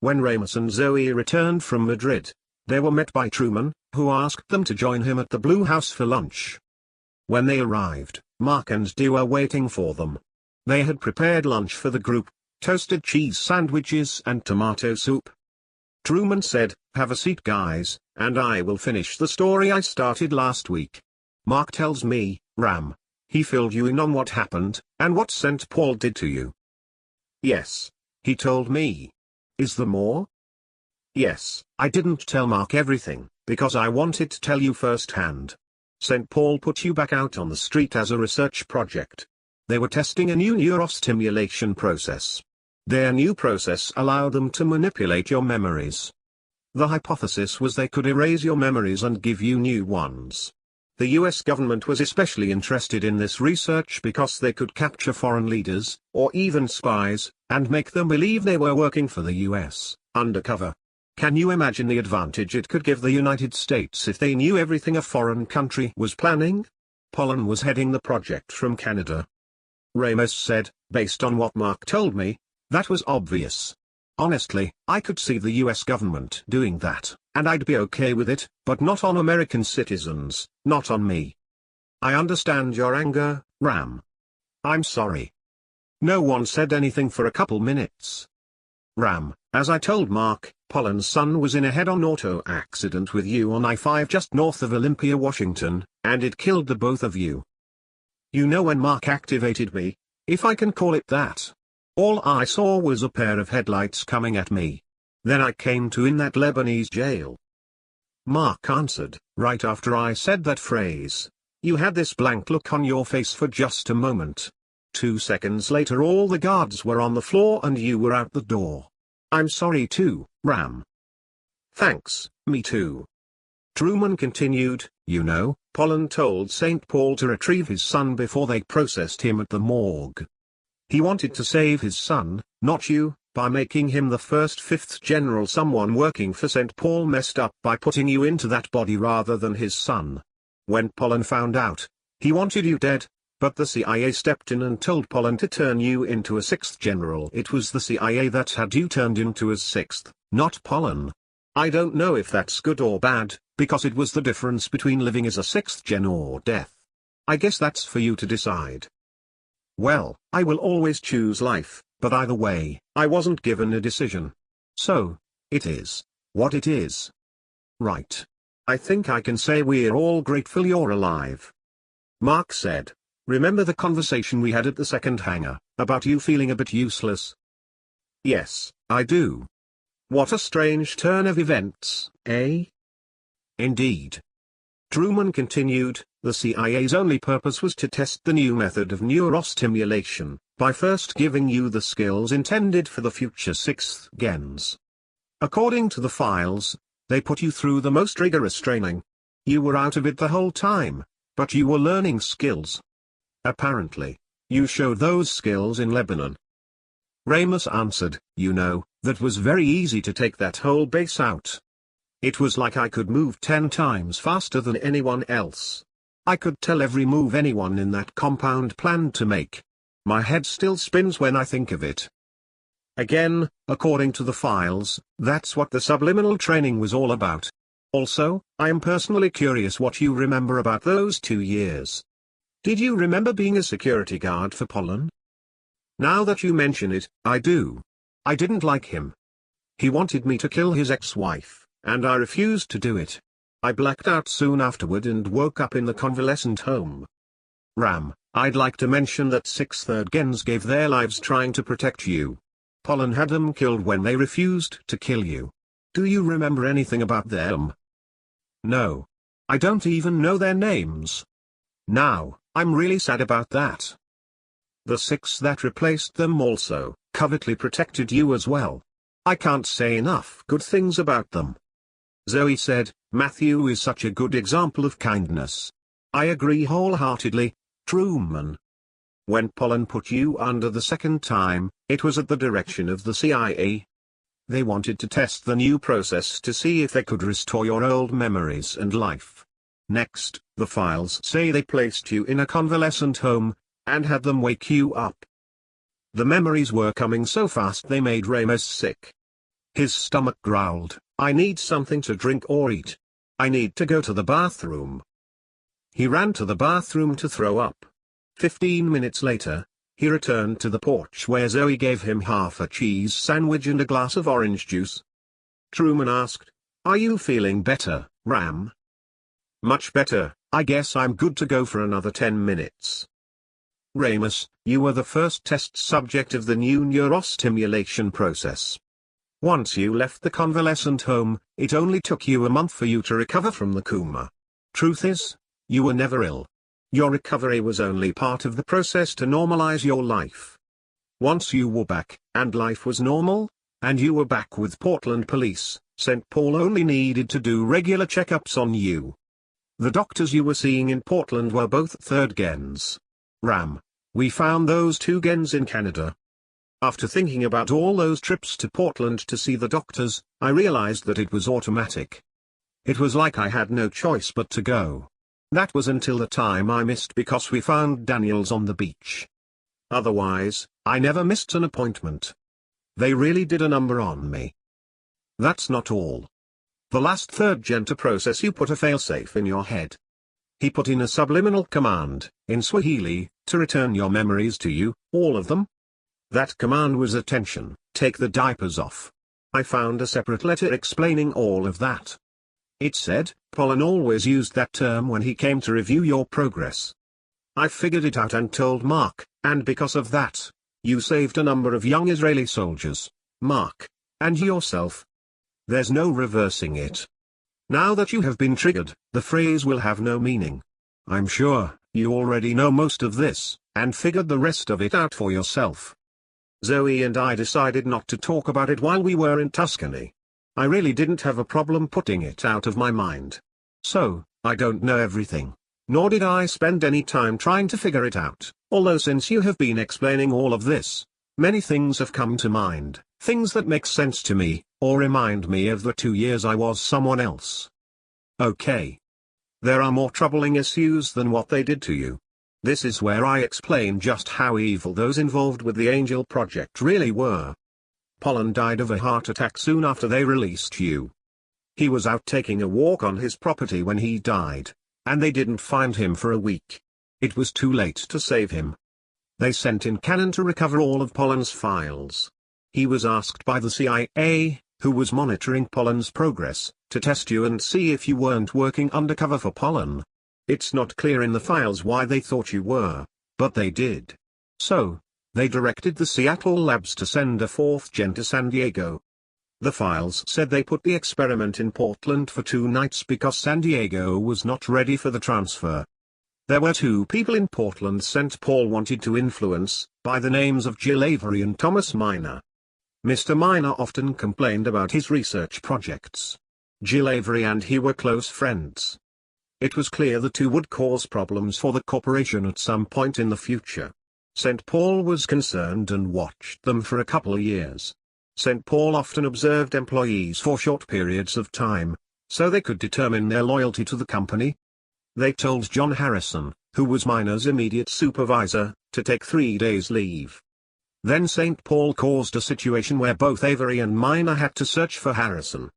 When Ramous and Zoe returned from Madrid, they were met by Truman, who asked them to join him at the Blue House for lunch. When they arrived, Mark and Dee were waiting for them. They had prepared lunch for the group: toasted cheese sandwiches and tomato soup. Truman said, "Have a seat guys, and I will finish the story I started last week. Mark tells me, Ram, he filled you in on what happened, and what St. Paul did to you." "Yes, he told me. Is there more?" "Yes, I didn't tell Mark everything, because I wanted to tell you firsthand. St. Paul put you back out on the street as a research project. They were testing a new neurostimulation process. Their new process allowed them to manipulate your memories. The hypothesis was they could erase your memories and give you new ones. The US government was especially interested in this research because they could capture foreign leaders, or even spies, and make them believe they were working for the US, undercover. Can you imagine the advantage it could give the United States if they knew everything a foreign country was planning? Pollen was heading the project from Canada. Ramous said, "Based on what Mark told me, that was obvious. Honestly, I could see the US government doing that, and I'd be okay with it, but not on American citizens, not on me." "I understand your anger, Ram. I'm sorry." No one said anything for a couple minutes. "Ram, as I told Mark, Pollen's son was in a head-on auto accident with you on I-5 just north of Olympia, Washington, and it killed the both of you. You know, when Mark activated me, if I can call it that, all I saw was a pair of headlights coming at me. Then I came to in that Lebanese jail." Mark answered, "Right after I said that phrase, you had this blank look on your face for just a moment. 2 seconds later all the guards were on the floor and you were out the door. I'm sorry too, Ram." "Thanks, me too." Truman continued, "You know, Pollen told St. Paul to retrieve his son before they processed him at the morgue. He wanted to save his son, not you, by making him the first fifth general. Someone working for St. Paul messed up by putting you into that body rather than his son. When Pollen found out, he wanted you dead, but the CIA stepped in and told Pollen to turn you into a sixth general. It was the CIA that had you turned into as sixth, not Pollen. I don't know if that's good or bad, because it was the difference between living as a sixth gen or death. I guess that's for you to decide." "Well, I will always choose life, but either way, I wasn't given a decision. So, it is what it is." "Right. I think I can say we're all grateful you're alive." Mark said, "Remember the conversation we had at the second hangar, about you feeling a bit useless?" "Yes, I do. What a strange turn of events, eh?" "Indeed." Truman continued, "The CIA's only purpose was to test the new method of neurostimulation, by first giving you the skills intended for the future sixth gens. According to the files, they put you through the most rigorous training. You were out of it the whole time, but you were learning skills. Apparently, you showed those skills in Lebanon." Ramous answered, "You know, that was very easy to take that whole base out. It was like I could move 10 times faster than anyone else. I could tell every move anyone in that compound planned to make. My head still spins when I think of it." Again, according to the files, that's what the subliminal training was all about. Also, I am personally curious what you remember about those 2 years. Did you remember being a security guard for Pollen? Now that you mention it, I do. I didn't like him. He wanted me to kill his ex-wife, and I refused to do it. I blacked out soon afterward and woke up in the convalescent home. Ram, I'd like to mention that 6 third gens gave their lives trying to protect you. Pollen had them killed when they refused to kill you. Do you remember anything about them? No. I don't even know their names. Now, I'm really sad about that. The 6 that replaced them also, covertly protected you as well. I can't say enough good things about them." Zoe said, "Matthew is such a good example of kindness. I agree wholeheartedly, Truman. When Pollen put you under the second time, it was at the direction of the CIA. They wanted to test the new process to see if they could restore your old memories and life. Next, the files say they placed you in a convalescent home, and had them wake you up. The memories were coming so fast they made Ramous sick. His stomach growled, "I need something to drink or eat. I need to go to the bathroom." He ran to the bathroom to throw up. 15 minutes later, he returned to the porch where Zoe gave him half a cheese sandwich and a glass of orange juice. Truman asked, "Are you feeling better, Ram?" "Much better, I guess I'm good to go for another 10 minutes. Ramous, you were the first test subject of the new neurostimulation process. Once you left the convalescent home, it only took you a month for you to recover from the coma. Truth is, you were never ill. Your recovery was only part of the process to normalize your life. Once you were back, and life was normal, and you were back with Portland police, St. Paul only needed to do regular checkups on you. The doctors you were seeing in Portland were both third gens. Ram, we found those 2 gens in Canada. After thinking about all those trips to Portland to see the doctors, I realized that it was automatic. It was like I had no choice but to go. That was until the time I missed because we found Daniels on the beach. Otherwise, I never missed an appointment. They really did a number on me. That's not all. The last third gen to process you put a failsafe in your head. He put in a subliminal command, in Swahili, to return your memories to you, all of them. That command was attention, take the diapers off. I found a separate letter explaining all of that. It said, Pollen always used that term when he came to review your progress. I figured it out and told Mark, and because of that, you saved a number of young Israeli soldiers, Mark, and yourself. There's no reversing it. Now that you have been triggered, the phrase will have no meaning. I'm sure, you already know most of this, and figured the rest of it out for yourself. Zoe and I decided not to talk about it while we were in Tuscany. I really didn't have a problem putting it out of my mind. So, I don't know everything, nor did I spend any time trying to figure it out, although since you have been explaining all of this, many things have come to mind, things that make sense to me, or remind me of the 2 years I was someone else. Okay. There are more troubling issues than what they did to you. This is where I explain just how evil those involved with the Angel Project really were. Pollen died of a heart attack soon after they released you. He was out taking a walk on his property when he died, and they didn't find him for a week. It was too late to save him. They sent in Cannon to recover all of Pollen's files. He was asked by the CIA, who was monitoring Pollen's progress, to test you and see if you weren't working undercover for Pollen. It's not clear in the files why they thought you were, but they did. So, they directed the Seattle labs to send a 4th gen to San Diego. The files said they put the experiment in Portland for 2 nights because San Diego was not ready for the transfer. There were 2 people in Portland St. Paul wanted to influence, by the names of Jill Avery and Thomas Minor. Mr. Minor often complained about his research projects. Jill Avery and he were close friends. It was clear the 2 would cause problems for the corporation at some point in the future. St. Paul was concerned and watched them for a couple of years. St. Paul often observed employees for short periods of time, so they could determine their loyalty to the company. They told John Harrison, who was Minor's immediate supervisor, to take 3 days leave. Then St. Paul caused a situation where both Avery and Minor had to search for Harrison.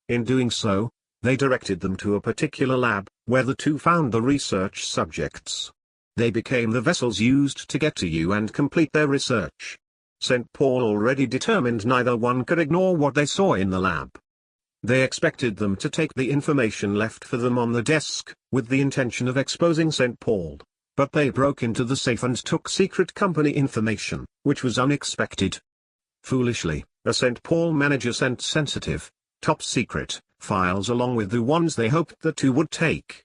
In doing so, they directed them to a particular lab, where the 2 found the research subjects. They became the vessels used to get to you and complete their research. St. Paul already determined neither one could ignore what they saw in the lab. They expected them to take the information left for them on the desk, with the intention of exposing St. Paul. But they broke into the safe and took secret company information, which was unexpected. Foolishly, a St. Paul manager sent sensitive, top-secret, files along with the ones they hoped the 2 would take.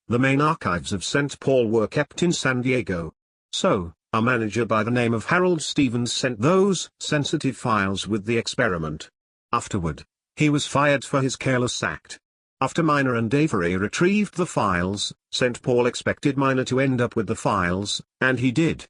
The main archives of St. Paul were kept in San Diego. So, a manager by the name of Harold Stevens sent those sensitive files with the experiment. Afterward, he was fired for his careless act. After Minor and Avery retrieved the files, St. Paul expected Minor to end up with the files, and he did.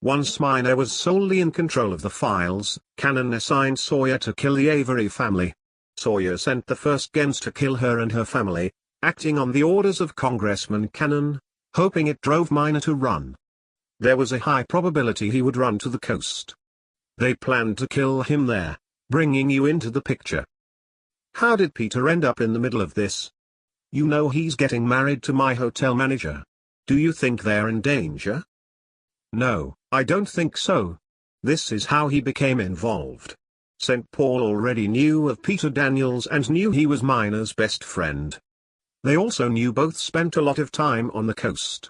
Once Minor was solely in control of the files, Cannon assigned Sawyer to kill the Avery family. Sawyer sent the 1st gens to kill her and her family, acting on the orders of Congressman Cannon, hoping it drove Minor to run. There was a high probability he would run to the coast. They planned to kill him there. bringing you into the picture. How did Peter end up in the middle of this? You know he's getting married to my hotel manager. Do you think they're in danger? No, I don't think so. This is how he became involved. St. Paul already knew of Peter Daniels and knew he was Minor's best friend. They also knew both spent a lot of time on the coast.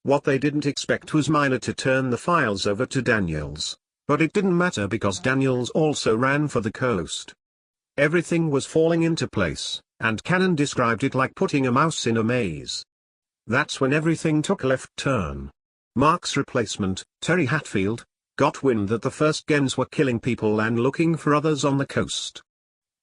What they didn't expect was Minor to turn the files over to Daniels, but it didn't matter because Daniels also ran for the coast. Everything was falling into place, and Cannon described it like putting a mouse in a maze. That's when everything took a left turn. Mark's replacement, Terry Hatfield, got wind that the first gens were killing people and looking for others on the coast.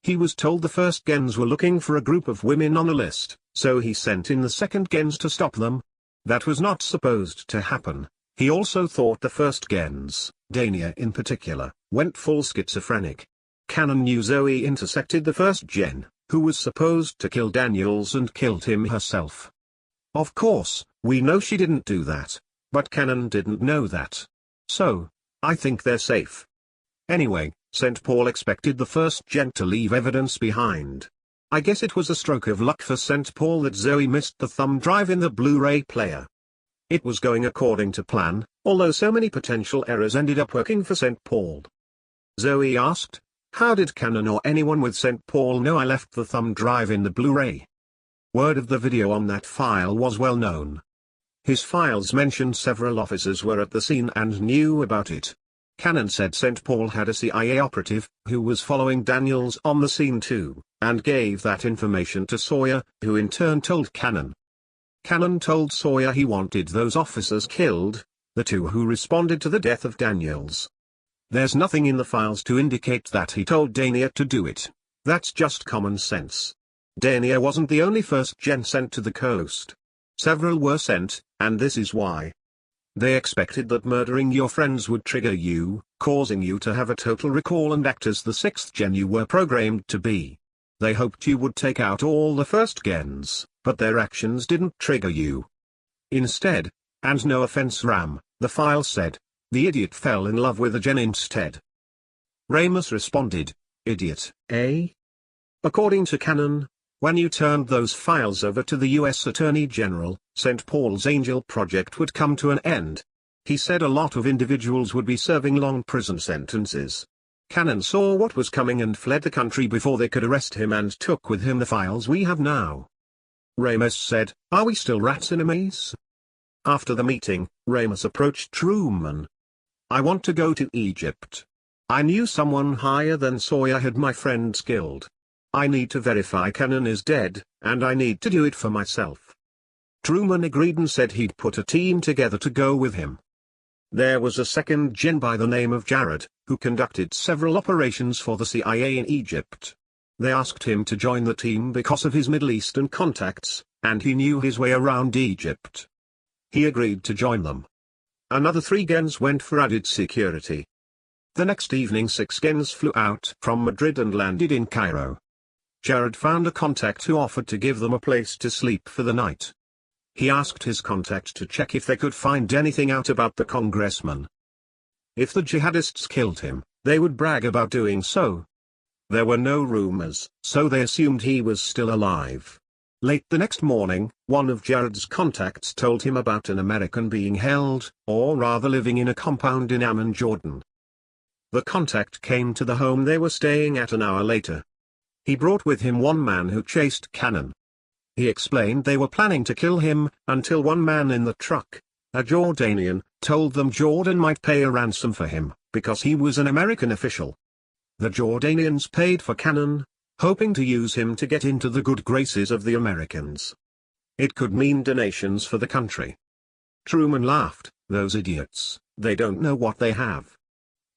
He was told the first gens were looking for a group of women on a list, so he sent in the second gens to stop them. That was not supposed to happen. He also thought the first gens, Dania in particular, went full schizophrenic. Cannon knew Zoe intercepted the first gen, who was supposed to kill Daniels and killed him herself. Of course, we know she didn't do that, but Cannon didn't know that. So, I think they're safe. Anyway, St. Paul expected the first gen to leave evidence behind. I guess it was a stroke of luck for St. Paul that Zoe missed the thumb drive in the Blu-ray player. It was going according to plan, although so many potential errors ended up working for St. Paul. Zoe asked, "How did Cannon or anyone with St. Paul know I left the thumb drive in the Blu-ray?" Word of the video on that file was well known. His files mentioned several officers were at the scene and knew about it. Cannon said St. Paul had a CIA operative, who was following Daniels on the scene too, and gave that information to Sawyer, who in turn told Cannon. Cannon told Sawyer he wanted those officers killed, the two who responded to the death of Daniels. There's nothing in the files to indicate that he told Dania to do it. That's just common sense. Dania wasn't the only first gen sent to the coast. Several were sent, and this is why. They expected that murdering your friends would trigger you, causing you to have a total recall and act as the sixth gen you were programmed to be. They hoped you would take out all the first gens, but their actions didn't trigger you. Instead, and no offense Ram, the file said, the idiot fell in love with a gen instead. Ramous responded, "Idiot, eh?" According to Cannon, when you turned those files over to the U.S. Attorney General, St. Paul's Angel Project would come to an end. He said a lot of individuals would be serving long prison sentences. Cannon saw what was coming and fled the country before they could arrest him and took with him the files we have now. Ramous said, "Are we still rats in a maze?" After the meeting, Ramous approached Truman. "I want to go to Egypt. I knew someone higher than Sawyer had my friends killed. I need to verify Cannon is dead, and I need to do it for myself." Truman agreed and said he'd put a team together to go with him. There was a second gen by the name of Jared, who conducted several operations for the CIA in Egypt. They asked him to join the team because of his Middle Eastern contacts, and he knew his way around Egypt. He agreed to join them. Another 3 gens went for added security. The next evening 6 gens flew out from Madrid and landed in Cairo. Jared found a contact who offered to give them a place to sleep for the night. He asked his contact to check if they could find anything out about the congressman. If the jihadists killed him, they would brag about doing so. There were no rumors, so they assumed he was still alive. Late the next morning, one of Jared's contacts told him about an American being held, or rather living in a compound in Amman, Jordan. The contact came to the home they were staying at an hour later. He brought with him one man who chased Cannon. He explained they were planning to kill him, until one man in the truck, a Jordanian, told them Jordan might pay a ransom for him, because he was an American official. The Jordanians paid for Cannon, hoping to use him to get into the good graces of the Americans. It could mean donations for the country. Truman laughed, "Those idiots, they don't know what they have.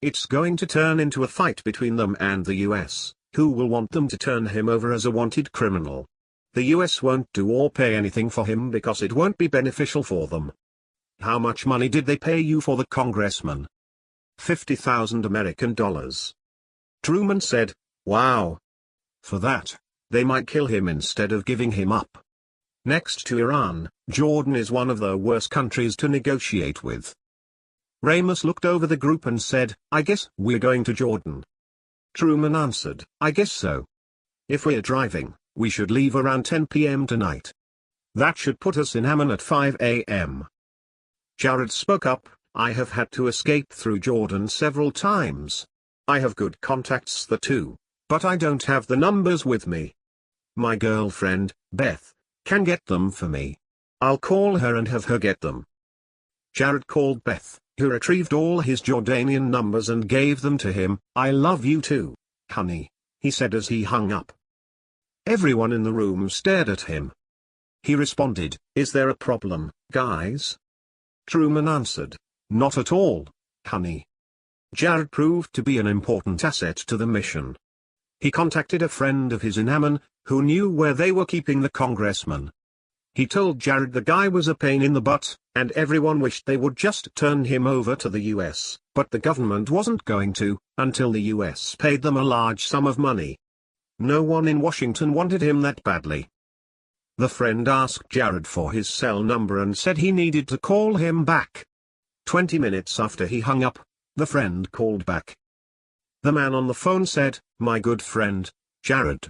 It's going to turn into a fight between them and the US. Who will want them to turn him over as a wanted criminal? The US won't do or pay anything for him because it won't be beneficial for them." "How much money did they pay you for the congressman?" $50,000 American dollars. Truman said, "Wow. For that, they might kill him instead of giving him up." Next to Iran, Jordan is one of the worst countries to negotiate with. Ramous looked over the group and said, "I guess we're going to Jordan." Truman answered, I guess so. If we're driving, we should leave around 10 p.m. tonight. That should put us in Amman at 5 a.m. Jared spoke up, I have had to escape through Jordan several times. I have good contacts there too, but I don't have the numbers with me. My girlfriend, Beth, can get them for me. I'll call her and have her get them. Jared called Beth, who retrieved all his Jordanian numbers and gave them to him. I love you too, honey, he said as he hung up. Everyone in the room stared at him. He responded, Is there a problem, guys? Truman answered, Not at all, honey. Jared proved to be an important asset to the mission. He contacted a friend of his in Amman, who knew where they were keeping the congressman. He told Jared the guy was a pain in the butt, and everyone wished they would just turn him over to the US, but the government wasn't going to, until the US paid them a large sum of money. No one in Washington wanted him that badly. The friend asked Jared for his cell number and said he needed to call him back. 20 minutes after he hung up, the friend called back. The man on the phone said, My good friend, Jared.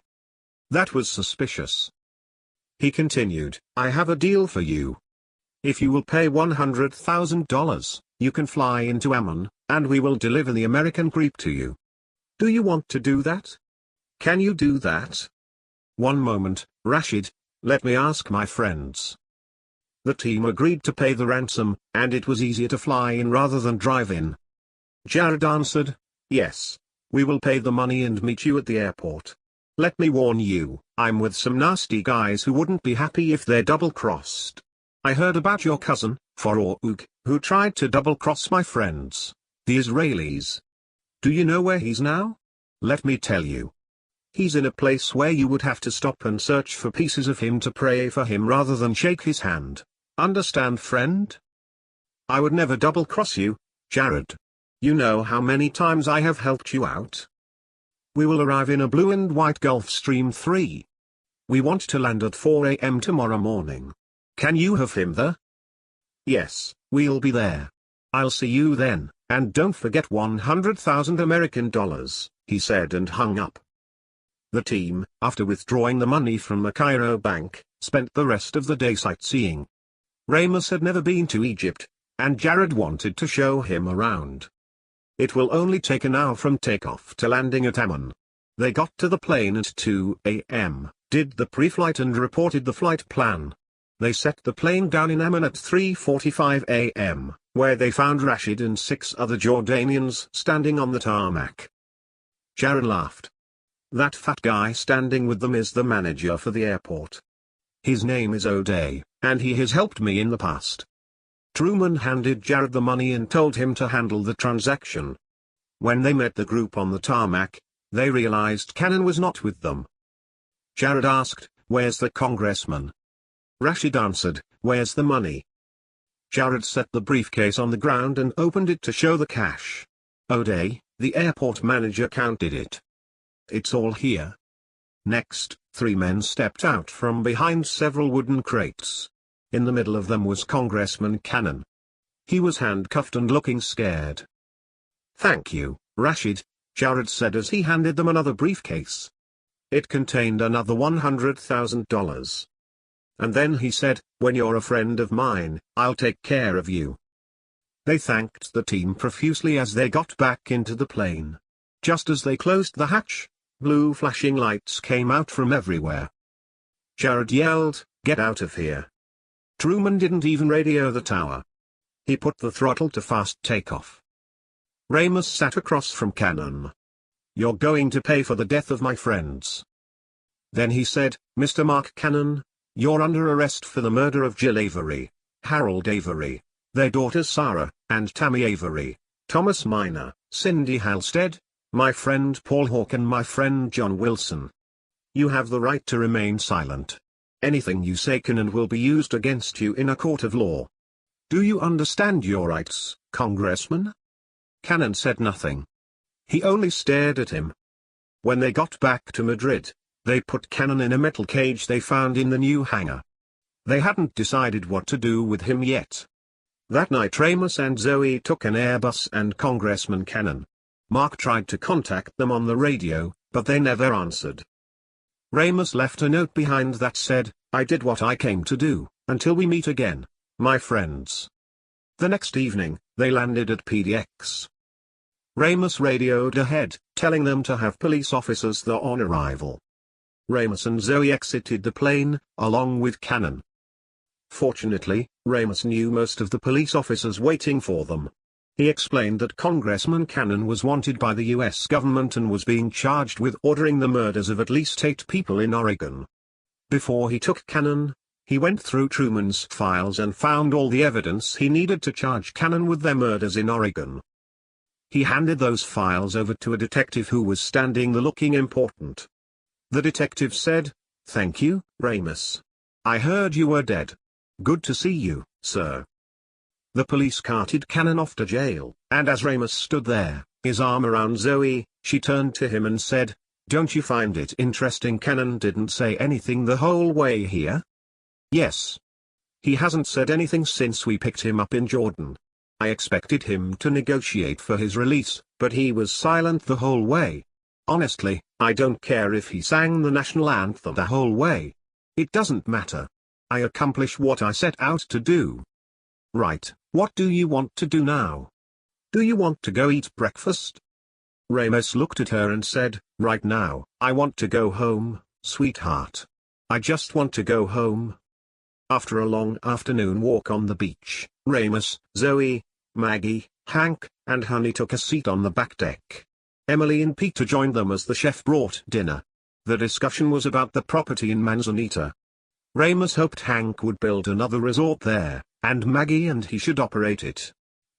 That was suspicious. He continued, I have a deal for you. If you will pay $100,000, you can fly into Amman, and we will deliver the American creep to you. Do you want to do that? Can you do that? One moment, Rashid, let me ask my friends. The team agreed to pay the ransom, and it was easier to fly in rather than drive in. Jared answered, Yes, we will pay the money and meet you at the airport. Let me warn you, I'm with some nasty guys who wouldn't be happy if they're double-crossed. I heard about your cousin, Farouk, who tried to double-cross my friends, the Israelis. Do you know where he's now? Let me tell you. He's in a place where you would have to stop and search for pieces of him to pray for him rather than shake his hand. Understand, friend? I would never double-cross you, Jared. You know how many times I have helped you out. We will arrive in a blue and white Gulfstream 3. We want to land at 4 a.m. tomorrow morning. Can you have him there? Yes, we'll be there. I'll see you then, and don't forget 100,000 American dollars, he said and hung up. The team, after withdrawing the money from the Cairo bank, spent the rest of the day sightseeing. Ramous had never been to Egypt, and Jared wanted to show him around. It will only take an hour from takeoff to landing at Amman. They got to the plane at 2 a.m., did the pre-flight and reported the flight plan. They set the plane down in Amman at 3:45 a.m., where they found Rashid and 6 other Jordanians standing on the tarmac. Jared laughed. That fat guy standing with them is the manager for the airport. His name is O'Day, and he has helped me in the past. Truman handed Jared the money and told him to handle the transaction. When they met the group on the tarmac, they realized Cannon was not with them. Jared asked, Where's the congressman? Rashid answered, Where's the money? Jared set the briefcase on the ground and opened it to show the cash. O'Day, the airport manager, counted it. It's all here. Next, 3 men stepped out from behind several wooden crates. In the middle of them was Congressman Cannon. He was handcuffed and looking scared. Thank you, Rashid, Jared said as he handed them another briefcase. It contained another $100,000. And then he said, When you're a friend of mine, I'll take care of you. They thanked the team profusely as they got back into the plane. Just as they closed the hatch, blue flashing lights came out from everywhere. Jared yelled, Get out of here. Truman didn't even radio the tower. He put the throttle to fast takeoff. Ramous sat across from Cannon. You're going to pay for the death of my friends. Then he said, Mr. Mark Cannon, you're under arrest for the murder of Jill Avery, Harold Avery, their daughter Sarah, and Tammy Avery, Thomas Minor, Cindy Halstead, my friend Paul Hawke and my friend John Wilson. You have the right to remain silent. Anything you say can and will be used against you in a court of law. Do you understand your rights, Congressman? Cannon said nothing. He only stared at him. When they got back to Madrid, they put Cannon in a metal cage they found in the new hangar. They hadn't decided what to do with him yet. That night Ramous and Zoe took an Airbus and Congressman Cannon. Mark tried to contact them on the radio, but they never answered. Ramous left a note behind that said, "I did what I came to do, until we meet again, my friends." The next evening, they landed at PDX. Ramous radioed ahead, telling them to have police officers there on arrival. Ramous and Zoe exited the plane, along with Cannon. Fortunately, Ramous knew most of the police officers waiting for them. He explained that Congressman Cannon was wanted by the US government and was being charged with ordering the murders of at least 8 people in Oregon. Before he took Cannon, he went through Truman's files and found all the evidence he needed to charge Cannon with their murders in Oregon. He handed those files over to a detective who was standing there looking important. The detective said, "Thank you, Ramous. I heard you were dead. Good to see you, sir." The police carted Cannon off to jail, and as Ramous stood there, his arm around Zoe, she turned to him and said, "Don't you find it interesting Cannon didn't say anything the whole way here?" "Yes. He hasn't said anything since we picked him up in Jordan. I expected him to negotiate for his release, but he was silent the whole way. Honestly, I don't care if he sang the national anthem the whole way. It doesn't matter. I accomplished what I set out to do." "Right, what do you want to do now? Do you want to go eat breakfast?" Ramous looked at her and said, "Right now, I want to go home, sweetheart. I just want to go home." After a long afternoon walk on the beach, Ramous, Zoe, Maggie, Hank, and Honey took a seat on the back deck. Emily and Peter joined them as the chef brought dinner. The discussion was about the property in Manzanita. Ramous hoped Hank would build another resort there, and Maggie and he should operate it.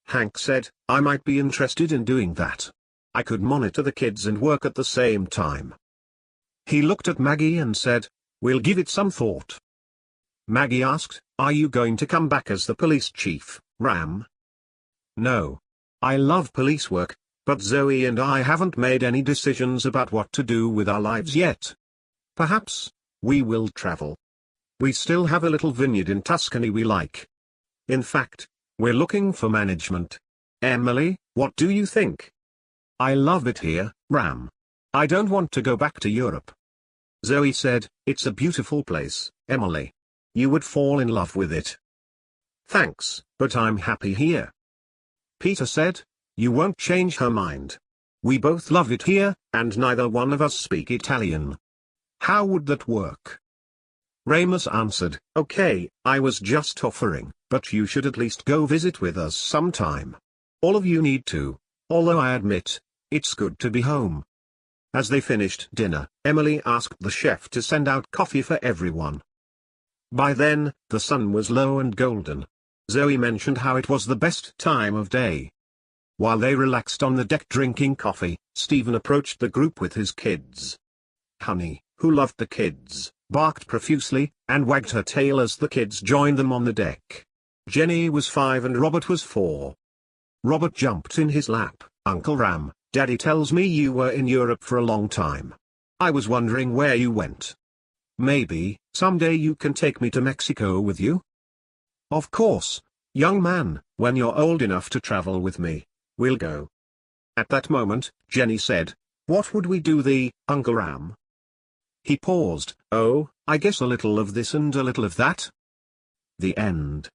Hank said, "I might be interested in doing that. I could monitor the kids and work at the same time." He looked at Maggie and said, "We'll give it some thought." Maggie asked, "Are you going to come back as the police chief, Ram?" "No. I love police work, but Zoe and I haven't made any decisions about what to do with our lives yet. Perhaps we will travel. We still have a little vineyard in Tuscany we like. In fact, we're looking for management. Emily, what do you think?" "I love it here, Ram. I don't want to go back to Europe." Zoe said, "It's a beautiful place, Emily. You would fall in love with it." "Thanks, but I'm happy here." Peter said, "You won't change her mind. We both love it here, and neither one of us speak Italian. How would that work?" Ramous answered, "Okay, I was just offering, but you should at least go visit with us sometime. All of you need to, although I admit, it's good to be home." As they finished dinner, Emily asked the chef to send out coffee for everyone. By then, the sun was low and golden. Zoe mentioned how it was the best time of day. While they relaxed on the deck drinking coffee, Stephen approached the group with his kids. Honey, who loved the kids, barked profusely, and wagged her tail as the kids joined them on the deck. Jenny was 5 and Robert was 4. Robert jumped in his lap. "Uncle Ram, Daddy tells me you were in Europe for a long time. I was wondering where you went. Maybe, someday you can take me to Mexico with you?" "Of course, young man, when you're old enough to travel with me, we'll go." At that moment, Jenny said, "What would we do Uncle Ram?" He paused. "Oh, I guess a little of this and a little of that." The end.